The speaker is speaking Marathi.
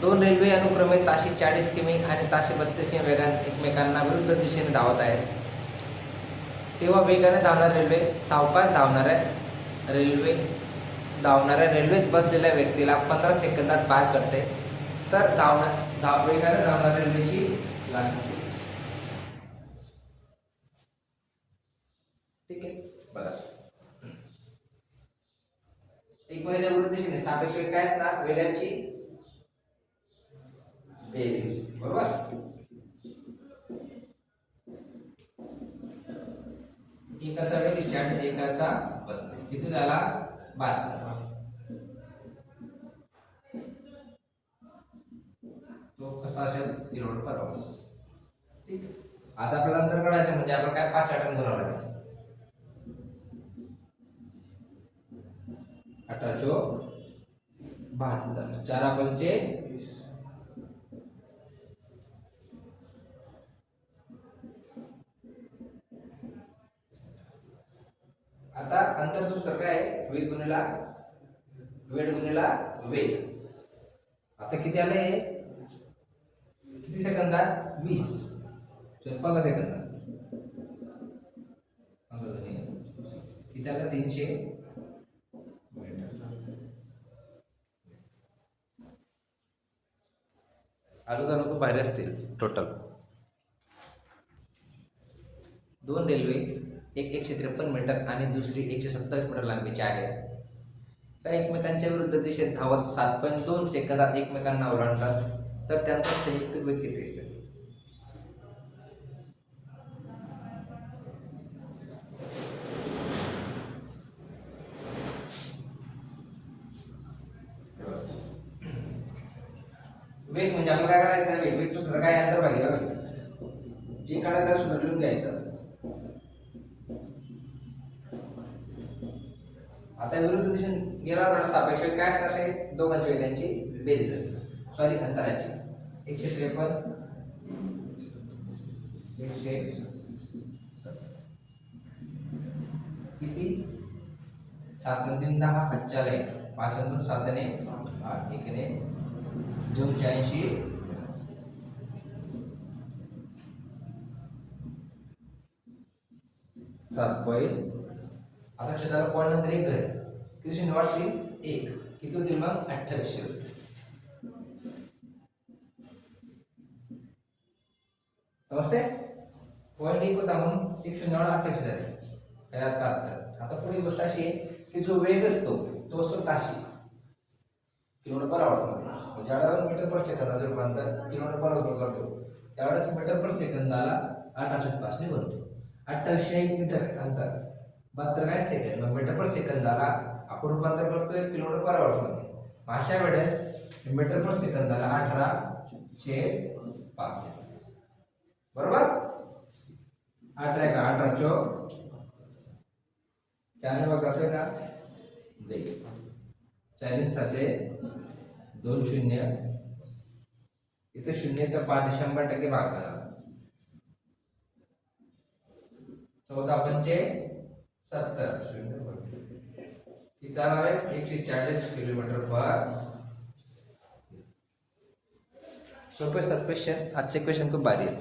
दोन रेल्वे अनुक्रमे ताशी 40 किमी आणि ताशी 32 किमी वेगाने एकमेकांना विरुद्ध दिशेने धावत आहेत, तेव्हा वेगाने धावणारी रेल्वे सावकाश धावणाऱ्या रेल्वेत बसलेल्या व्यक्तीला 15 सेकंदात पार करते, तर वेगाने धावणाऱ्या रेल्वेची लांबी. ठीक आहे, बघा एकमेकांच्या विरुद्ध दिशेने सापेक्ष वेग काय असणार? वेगाची बेरीज. बरोबर. एकाचा वेग 40, एकाचा 32, किती झाला? 72. तो कसा असेल? Kilometre per hour. ठीक. आता आपल्याला अंतर काढायचं म्हणजे आपण काय 5 आठवण गुणावं लागेल. 18 चोक 72, 4 पंचे 20. आता अंतर सूत्र काय आहे? वेग गुणिला वेग. आता किती आले? किती सेकंदात? 20. 15 सेकंदात. किती आलं? 300 मीटर. अजून बाहेर असतील टोटल. दोन रेल्वे एक 153 मीटर आणि दुसरी 127 मीटर लांबीची आहे. त्या एकमेकांच्या विरुद्ध दिशेत धावत 7.2 सेकंदात एकमेकांना ओलांडतात, तर त्यांचा संयुक्त वेग किती असेल? वेग म्हणजे आपण काय करायचं? वेग सूत्र काय? अंतर भागिले वेग. जे काढायचं सूत्र लिहून घ्यायचं. आता विरुद्ध दिशेने गेल्यावर सापेक्ष वेग काय असणार? असे दोघांच्या वेगांची बेरीज असते. सॉरी, अंतराची. 153 किती? 7 आणि 3 10, 5 आहे, 5 आणि 2 7 ने 8, 1 ने 280. आता क्षेत्राला पॉईंट नंतर 1 आहे. किती शून्य वाढतील? 1. किती होतील मग? 2800 होतील. समजते? पॉईंट 1 होता म्हणून 1 शून्य वाढ 2800 झाले. यात 72. आता पुढील गोष्ट अशी आहे की जो वेग असतो तो असतो ताशी, किलोमीटर पर आवर. ज्यावेळेला मीटर पर सेकंदाचं रूपांतर किलोमीटर पर आवर करतो, त्यावेळेस मीटर पर सेकंदाला 805 ने बनतो. 2800 मीटर अंतर, 72 काय सेकंद. मग मीटर पर सेकंदाला आपण रूपांतर करतोय किलोमीटर पर आवर मध्ये. अशा वेळेस मीटर पर सेकंदाला 18/5. बरोबर. 18 का 18 चोक 4 बघायचं ना जाईल. 4 7 2 शून्य. इथे शून्य तर 5 100% भागणार. 14 पंचे 70 शून्य. इथं आहे 140 किलोमीटर पर. सोपे 7 क्वेश्चन. आजचे क्वेश्चन खूप भारी आहेत.